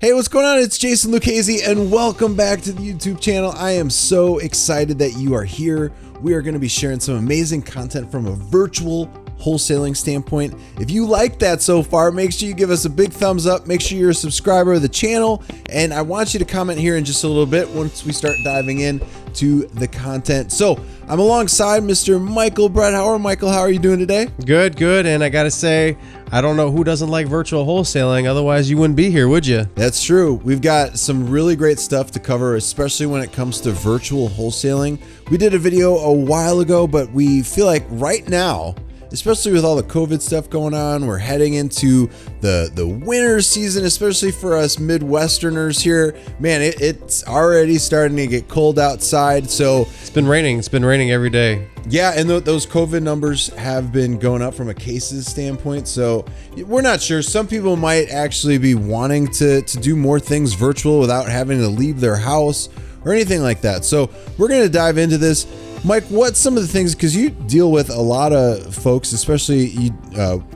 Hey, what's going on? It's Jason Lucchese and welcome back to the YouTube channel. I am so excited that you are here. We are going to be sharing some amazing content from a virtual wholesaling standpoint. If you like that so far, make sure you give us a big thumbs up. Make sure you're a subscriber of the channel. And I want you to comment here in just a little bit once we start diving in to the content. So I'm alongside Mr. Michael Bretthauer. Michael, how are you doing today? Good. And I got to say, I don't know who doesn't like virtual wholesaling. Otherwise, you wouldn't be here, would you? That's true. We've got some really great stuff to cover, especially when it comes to virtual wholesaling. We did a video a while ago, but we feel like right now, especially with all the COVID stuff going on, we're heading into the winter season, especially for us Midwesterners here. Man, it's already starting to get cold outside. So it's been raining. It's been raining every day. Yeah, and those COVID numbers have been going up from a cases standpoint. So we're not sure. Some people might actually be wanting to do more things virtual without having to leave their house or anything like that. So we're going to dive into this. Mike, what's some of the things, because you deal with a lot of folks, especially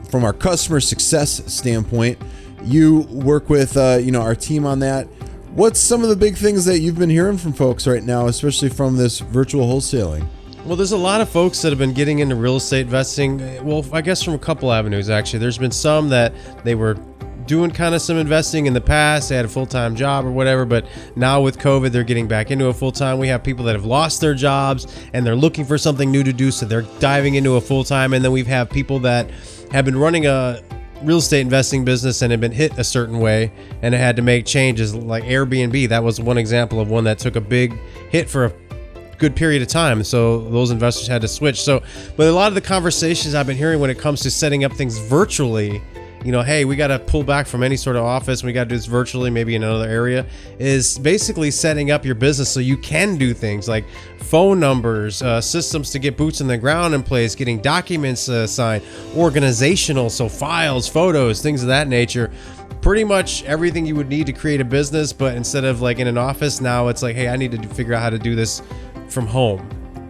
from our customer success standpoint, you work with our team on that. What's some of the big things that you've been hearing from folks right now, especially from this virtual wholesaling? Well, there's a lot of folks that have been getting into real estate investing. Well, I guess from a couple avenues, actually. There's been some that they were doing kind of some investing in the past. They had a full-time job or whatever, but now with COVID, they're getting back into a full-time. We have people that have lost their jobs and they're looking for something new to do, so they're diving into a full-time. And then we've had people that have been running a real estate investing business and have been hit a certain way and had to make changes, like Airbnb. That was one example of one that took a big hit for a good period of time, so those investors had to switch. But a lot of the conversations I've been hearing when it comes to setting up things virtually, hey, we got to pull back from any sort of office, we got to do this virtually, maybe in another area, is basically setting up your business so you can do things like phone numbers, systems to get boots on the ground in place, getting documents signed, organizational, so files, photos, things of that nature. Pretty much everything you would need to create a business, but instead of like in an office, now it's like, hey, I need to figure out how to do this from home.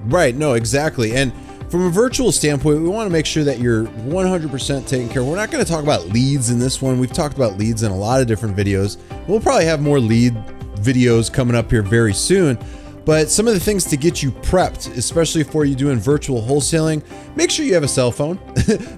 Right, no, exactly. And from a virtual standpoint, we want to make sure that you're 100% taken care of. We're not going to talk about leads in this one. We've talked about leads in a lot of different videos. We'll probably have more lead videos coming up here very soon. But some of the things to get you prepped, especially for you doing virtual wholesaling, make sure you have a cell phone.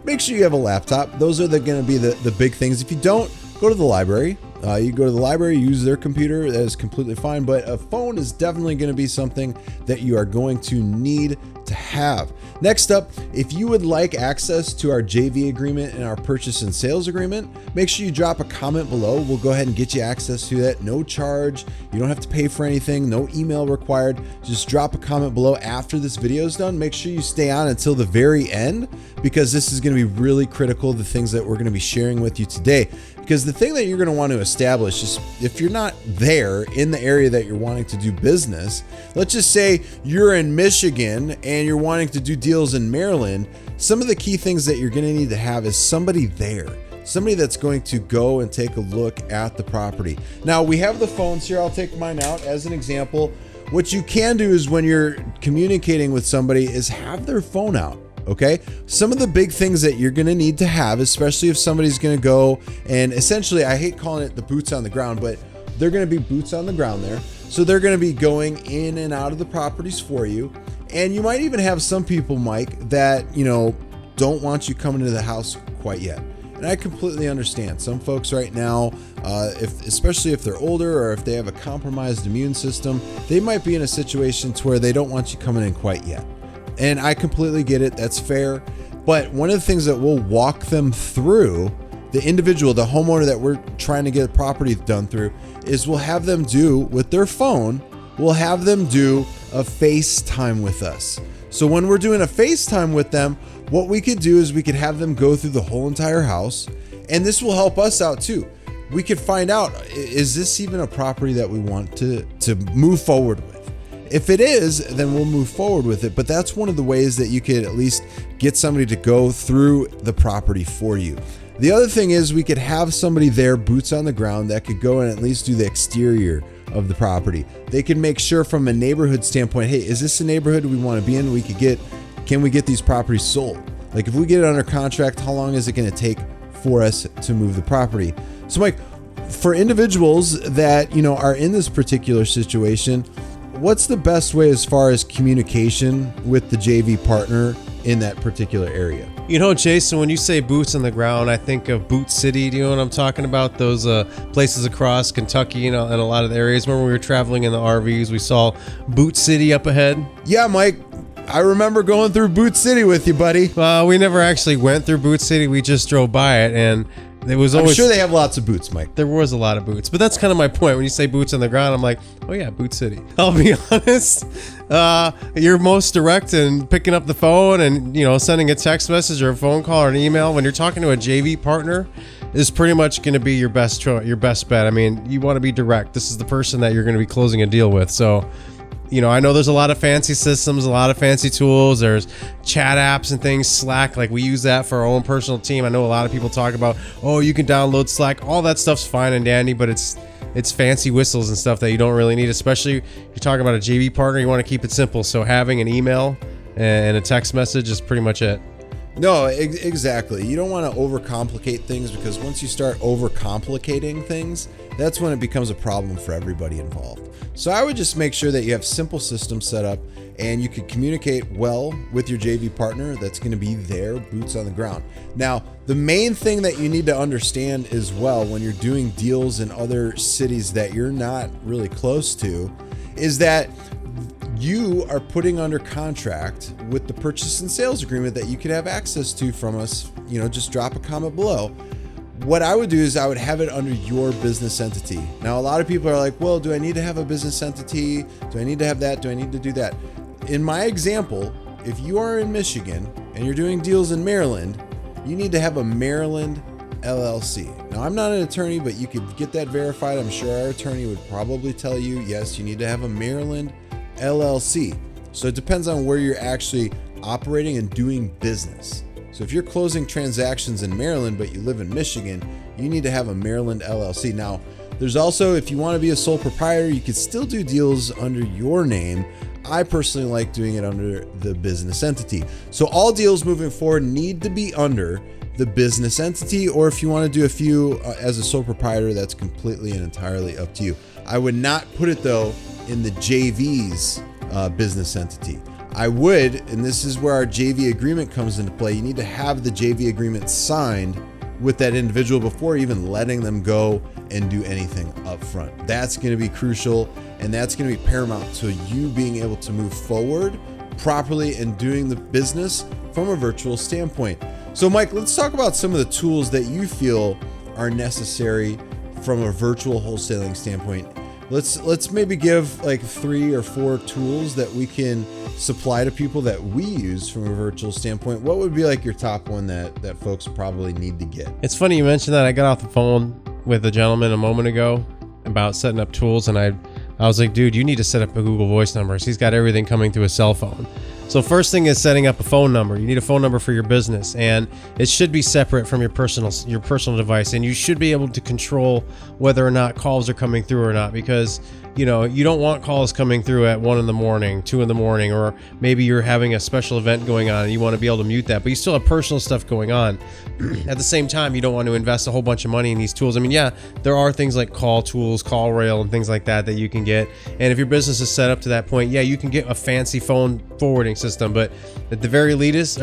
Make sure you have a laptop. Those are going to be the big things. If you don't, go to the library. You go to the library, use their computer, that is completely fine, but a phone is definitely going to be something that you are going to need to have. Next up, if you would like access to our JV agreement and our purchase and sales agreement, make sure you drop a comment below. We'll go ahead and get you access to that. No charge. You don't have to pay for anything. No email required. Just drop a comment below after this video is done. Make sure you stay on until the very end, because this is going to be really critical, the things that we're going to be sharing with you today. Because the thing that you're going to want to establish is, if you're not there in the area that you're wanting to do business, let's just say you're in Michigan and you're wanting to do deals in Maryland, some of the key things that you're going to need to have is somebody there. Somebody that's going to go and take a look at the property. Now, we have the phones here. I'll take mine out as an example. What you can do is, when you're communicating with somebody, is have their phone out. Okay, some of the big things that you're going to need to have, especially if somebody's going to go and essentially, I hate calling it the boots on the ground, but they're going to be boots on the ground there. So they're going to be going in and out of the properties for you. And you might even have some people, Mike, that, don't want you coming into the house quite yet. And I completely understand. Some folks right now, especially if they're older or if they have a compromised immune system, they might be in a situation to where they don't want you coming in quite yet. And I completely get it. That's fair. But one of the things that we'll walk them through, the individual, the homeowner that we're trying to get a property done through, is we'll have them do with their phone, we'll have them do a FaceTime with us. So when we're doing a FaceTime with them, what we could do is we could have them go through the whole entire house. And this will help us out too. We could find out, is this even a property that we want to move forward with? If it is, then we'll move forward with it. But that's one of the ways that you could at least get somebody to go through the property for you. The other thing is, we could have somebody there, boots on the ground, that could go and at least do the exterior of the property. They can make sure from a neighborhood standpoint, hey, is this a neighborhood we want to be in? Can we get these properties sold? Like, if we get it under contract, how long is it going to take for us to move the property? So Mike, for individuals that, are in this particular situation, what's the best way as far as communication with the JV partner in that particular area? Jason, when you say boots on the ground, I think of Boot City. Do you know what I'm talking about? Those places across Kentucky, and a lot of the areas. When we were traveling in the RVs, we saw Boot City up ahead. Yeah, Mike, I remember going through Boot City with you, buddy. We never actually went through Boot City. We just drove by it, and it was always... I'm sure they have lots of boots, Mike. There was a lot of boots, but that's kind of my point. When you say boots on the ground, I'm like, oh yeah, Boot City. I'll be honest. You're most direct in picking up the phone and, sending a text message or a phone call or an email. When you're talking to a JV partner, is pretty much going to be your best choice, your best bet. I mean, you want to be direct. This is the person that you're going to be closing a deal with. So, I know there's a lot of fancy systems, a lot of fancy tools. There's chat apps and things, Slack. Like, we use that for our own personal team. I know a lot of people talk about, oh, you can download Slack. All that stuff's fine and dandy, but it's fancy whistles and stuff that you don't really need, especially if you're talking about a JV partner. You want to keep it simple. So having an email and a text message is pretty much it. No, exactly. You don't want to overcomplicate things, because once you start overcomplicating things, that's when it becomes a problem for everybody involved. So I would just make sure that you have simple systems set up and you can communicate well with your JV partner that's going to be there, boots on the ground. Now, the main thing that you need to understand as well when you're doing deals in other cities that you're not really close to is that you are putting under contract with the purchase and sales agreement that you could have access to from us. Just drop a comment below. What I would do is I would have it under your business entity. Now, a lot of people are like, well, do I need to have a business entity? Do I need to have that? Do I need to do that? In my example, if you are in Michigan and you're doing deals in Maryland, you need to have a Maryland LLC. Now, I'm not an attorney, but you could get that verified. I'm sure our attorney would probably tell you, yes, you need to have a Maryland LLC. So it depends on where you're actually operating and doing business. So if you're closing transactions in Maryland, but you live in Michigan, you need to have a Maryland LLC. Now, there's also, if you want to be a sole proprietor, you could still do deals under your name. I personally like doing it under the business entity. So all deals moving forward need to be under the business entity, or if you want to do a few as a sole proprietor, that's completely and entirely up to you. I would not put it though in the JV's business entity. I would, and this is where our JV agreement comes into play. You need to have the JV agreement signed with that individual before even letting them go and do anything up front. That's going to be crucial, and that's going to be paramount to you being able to move forward properly and doing the business from a virtual standpoint. So Mike, let's talk about some of the tools that you feel are necessary from a virtual wholesaling standpoint. Let's maybe give like 3 or 4 tools that we can supply to people that we use from a virtual standpoint. What would be like your top one that folks probably need to get? It's funny you mentioned that. I got off the phone with a gentleman a moment ago about setting up tools, and I was like, dude, you need to set up a Google Voice number. He's got everything coming through his cell phone. So first thing is setting up a phone number. You need a phone number for your business, and it should be separate from your personal device, and you should be able to control whether or not calls are coming through or not, because you don't want calls coming through at 1 a.m, 2 a.m, or maybe you're having a special event going on and you want to be able to mute that, but you still have personal stuff going on. At the same time, you don't want to invest a whole bunch of money in these tools. I mean, yeah, there are things like call tools, call rail, and things like that you can get. And if your business is set up to that point, yeah, you can get a fancy phone forwarding system, but at the very least,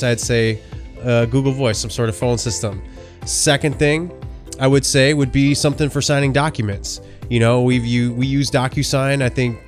I'd say Google Voice, some sort of phone system. Second thing I would say would be something for signing documents. We use DocuSign. I think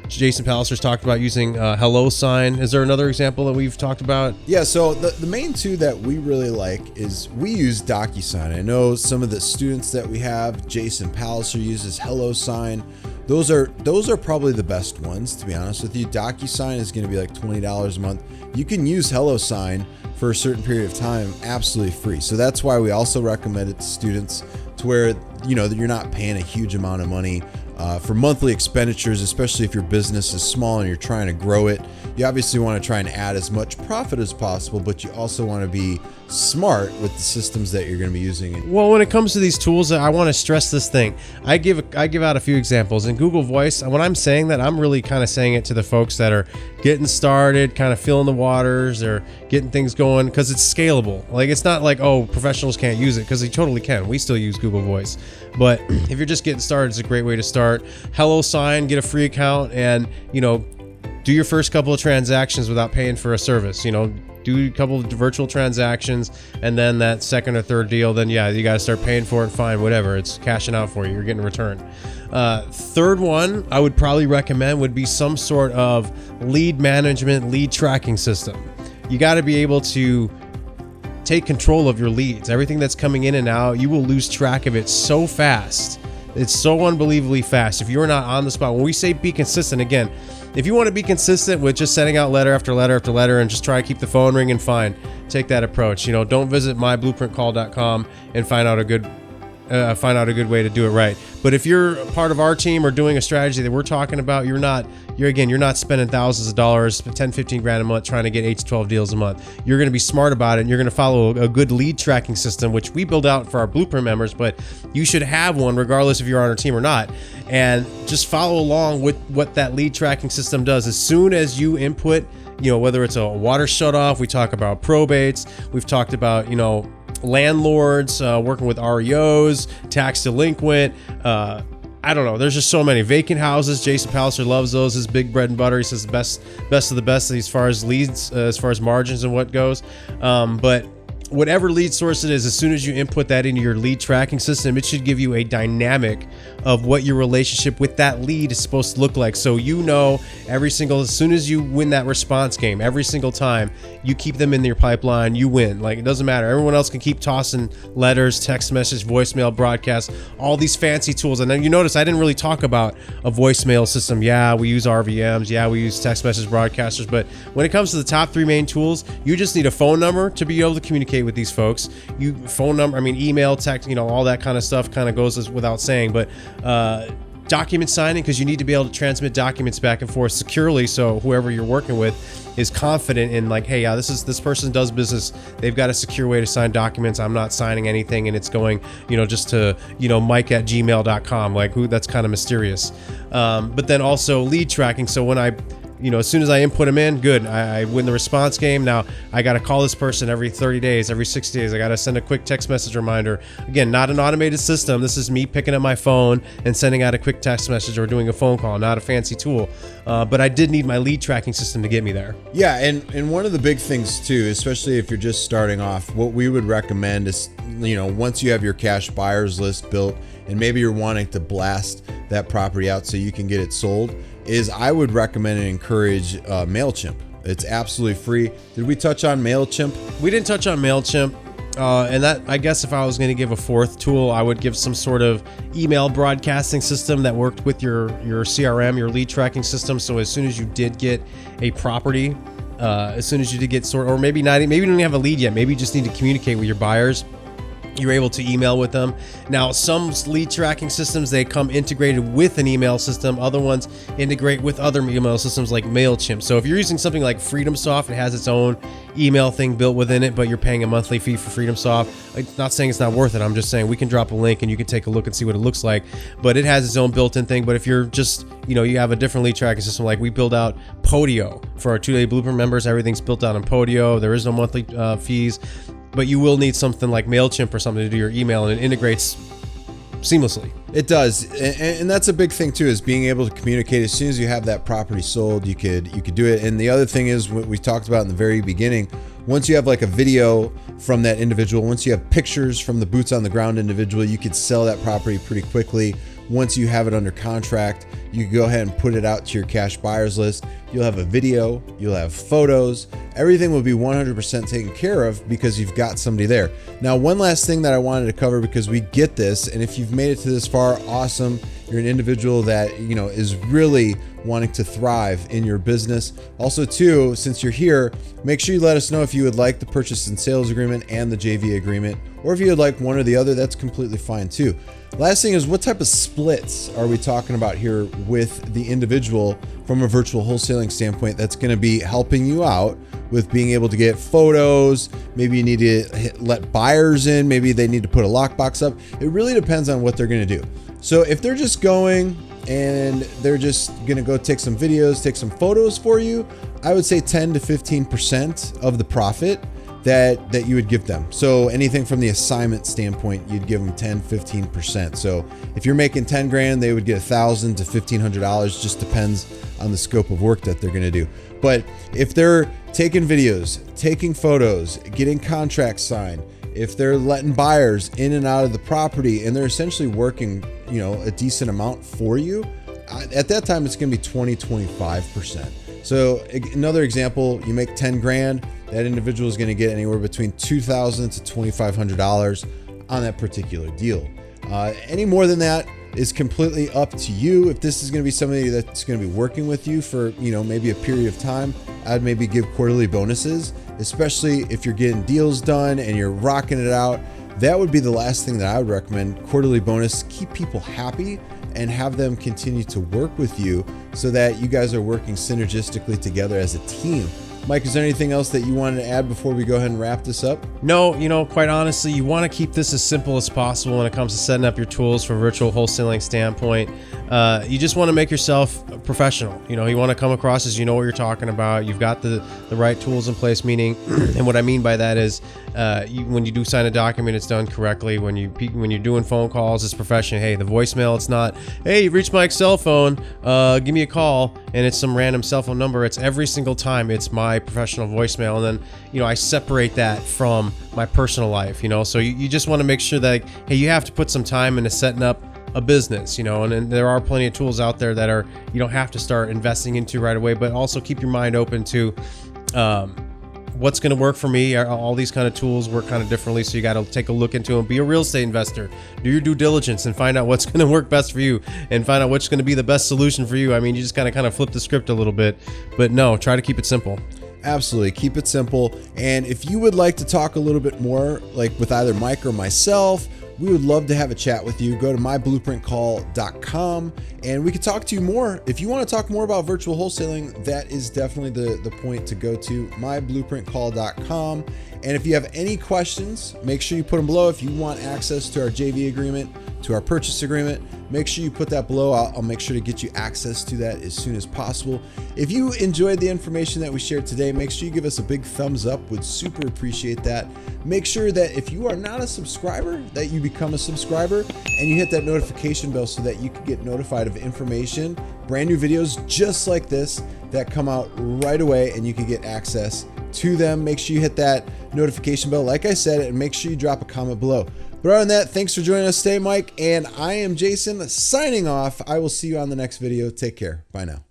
Jason Palliser's talked about using HelloSign. Is there another example that we've talked about? Yeah, so the main two that we really like is we use DocuSign. I know some of the students that we have, Jason Palliser uses HelloSign. Those are probably the best ones, to be honest with you. DocuSign is going to be like $20 a month. You can use HelloSign for a certain period of time absolutely free. So that's why we also recommend it to students, to where you're not paying a huge amount of money for monthly expenditures, especially if your business is small and you're trying to grow it. You obviously want to try and add as much profit as possible, but you also want to be smart with the systems that you're going to be using. Well, when it comes to these tools, I want to stress this thing. I give out a few examples. In Google Voice, when I'm saying that, I'm really kind of saying it to the folks that are getting started, kind of feeling the waters, or getting things going, because it's scalable. Like, it's not like, oh, professionals can't use it, because they totally can. We still use Google Voice. But if you're just getting started, it's a great way to start. HelloSign, get a free account, and, do your first couple of transactions without paying for a service. Do a couple of virtual transactions, and then that second or third deal, then yeah, you got to start paying for it. Fine, whatever. It's cashing out for you. You're getting a return. Third one I would probably recommend would be some sort of lead management, lead tracking system. You got to be able to take control of your leads. Everything that's coming in and out, you will lose track of it so fast. It's so unbelievably fast if you're not on the spot. When we say be consistent, again, if you want to be consistent with just sending out letter after letter after letter and just try to keep the phone ringing, fine, take that approach. Don't visit myblueprintcall.com and find out a good way to do it right. But if you're part of our team or doing a strategy that we're talking about, you're not spending thousands of dollars, 10, 15 grand a month trying to get 8 to 12 deals a month. You're going to be smart about it, and you're going to follow a good lead tracking system, which we build out for our Blueprint members, but you should have one regardless if you're on our team or not. And just follow along with what that lead tracking system does. As soon as you input, whether it's a water shutoff, we talk about probates, we've talked about, landlords, working with REOs, tax delinquent, I don't know. There's just so many vacant houses. Jason Palliser loves those. His big bread and butter. He says the best of the best as far as leads, as far as margins and what goes. But whatever lead source it is, as soon as you input that into your lead tracking system, it should give you a dynamic of what your relationship with that lead is supposed to look like. So as soon as you win that response game, every single time you keep them in your pipeline, you win. Like, it doesn't matter. Everyone else can keep tossing letters, text message, voicemail, broadcast, all these fancy tools. And then you notice I didn't really talk about a voicemail system. Yeah, we use RVMs. Yeah, we use text message broadcasters. But when it comes to the top 3 main tools, you just need a phone number to be able to communicate with these folks. Email, text, all that kind of stuff kind of goes without saying. But document signing, because you need to be able to transmit documents back and forth securely, so whoever you're working with is confident in, like, hey, yeah, this person does business. They've got a secure way to sign documents. I'm not signing anything and it's going, just to, mike@gmail.com. Like, that's kind of mysterious. But then also lead tracking. So when as soon as I input them in, good, I win the response game. Now I got to call this person every 30 days, every 60 days. I got to send a quick text message reminder. Again, not an automated system. This is me picking up my phone and sending out a quick text message or doing a phone call, not a fancy tool. But I did need my lead tracking system to get me there. Yeah, and one of the big things too, especially if you're just starting off, what we would recommend is, once you have your cash buyers list built and maybe you're wanting to blast that property out so you can get it sold, is I would recommend and encourage MailChimp. It's absolutely free. Did we touch on MailChimp? We didn't touch on MailChimp. And that, I guess if I was going to give a fourth tool, I would give some sort of email broadcasting system that worked with your CRM, your lead tracking system. So as soon as you did get a property, or maybe not, maybe you don't even have a lead yet. Maybe you just need to communicate with your buyers. You're able to email with them. Now, some lead tracking systems, they come integrated with an email system. Other ones integrate with other email systems like MailChimp. So if you're using something like FreedomSoft, it has its own email thing built within it, but you're paying a monthly fee for FreedomSoft. I'm not saying it's not worth it. I'm just saying we can drop a link and you can take a look and see what it looks like. But it has its own built-in thing. But if you're just, you have a different lead tracking system, like we build out Podio for our 2-day Blueprint members. Everything's built out on Podio. There is no monthly fees. But you will need something like MailChimp or something to do your email, and it integrates seamlessly. It does, and that's a big thing too, is being able to communicate. As soon as you have that property sold, you could do it. And the other thing is what we talked about in the very beginning. Once you have like a video from that individual, once you have pictures from the boots on the ground individual, you could sell that property pretty quickly. Once you have it under contract, you can go ahead and put it out to your cash buyers list. You'll have a video, you'll have photos, everything will be 100% taken care of because you've got somebody there. Now, one last thing that I wanted to cover, because we get this, and if you've made it to this far, awesome. you're an individual that, you know, is really wanting to thrive in your business. Also too, since you're here, make sure you let us know if you would like the purchase and sales agreement and the JV agreement, or if you would like one or the other, that's completely fine too. Last thing is, what type of splits are we talking about here with the individual from a virtual wholesaling standpoint that's going to be helping you out with being able to get photos? Maybe you need to let buyers in. Maybe they need to put a lockbox up. It really depends on what they're going to do. So if they're just going and they're just going to go take some videos, take some photos for you, I would say 10 to 15% of the profit that you would give them. So anything from the assignment standpoint, you'd give them 10, 15%. So if you're making 10 grand, they would get $1,000 to $1,500, just depends on the scope of work that they're going to do. But if they're taking videos, taking photos, getting contracts signed, if they're letting buyers in and out of the property, and they're essentially working, you know, a decent amount for you, at that time, it's going to be 20, 25%. So another example, you make 10 grand, that individual is going to get anywhere between $2,000 to $2,500 on that particular deal. Any more than that is completely up to you. If this is going to be somebody that's going to be working with you for, you know, maybe a period of time, I'd maybe give quarterly bonuses, especially if you're getting deals done and you're rocking it out. That would be the last thing that I would recommend. Quarterly bonus, keep people happy and have them continue to work with you so that you guys are working synergistically together as a team. Mike, is there anything else that you wanted to add before we go ahead and wrap this up? No, you know, quite honestly, you want to keep this as simple as possible when it comes to setting up your tools from a virtual wholesaling standpoint. You just want to make yourself professional. You know, you want to come across as you know what you're talking about. You've got the right tools in place, meaning, and what I mean by that is when you do sign a document, it's done correctly. When you're doing phone calls, it's professional. Hey, the voicemail, it's not, hey, you've reached Mike's cell phone, give me a call, and it's some random cell phone number. It's every single time it's my professional voicemail. And then, you know, I separate that from my personal life, you know, so you just want to make sure that, hey, you have to put some time into setting up a business, you know, and there are plenty of tools out there that you don't have to start investing into right away, but also keep your mind open to what's going to work for me. All these kind of tools work kind of differently, so you got to take a look into them. Be a real estate investor, do your due diligence, and find out what's going to work best for you, and find out what's going to be the best solution for you. I mean, you just kind of flip the script a little bit, but no, try to keep it simple. Absolutely. Keep it simple. And if you would like to talk a little bit more, like with either Mike or myself, we would love to have a chat with you. Go to myblueprintcall.com and we can talk to you more. If you want to talk more about virtual wholesaling, that is definitely the point to go to, myblueprintcall.com. And if you have any questions, make sure you put them below. If you want access to our JV agreement, to our purchase agreement, make sure you put that below. I'll make sure to get you access to that as soon as possible. If you enjoyed the information that we shared today, make sure you give us a big thumbs up. Would super appreciate that. Make sure that if you are not a subscriber, that you become a subscriber and you hit that notification bell so that you can get notified of information, brand new videos just like this that come out right away, and you can get access to them. Make sure you hit that notification bell, like I said, and make sure you drop a comment below. But other than that, thanks for joining us today, Mike. And I am Jason signing off. I will see you on the next video. Take care. Bye now.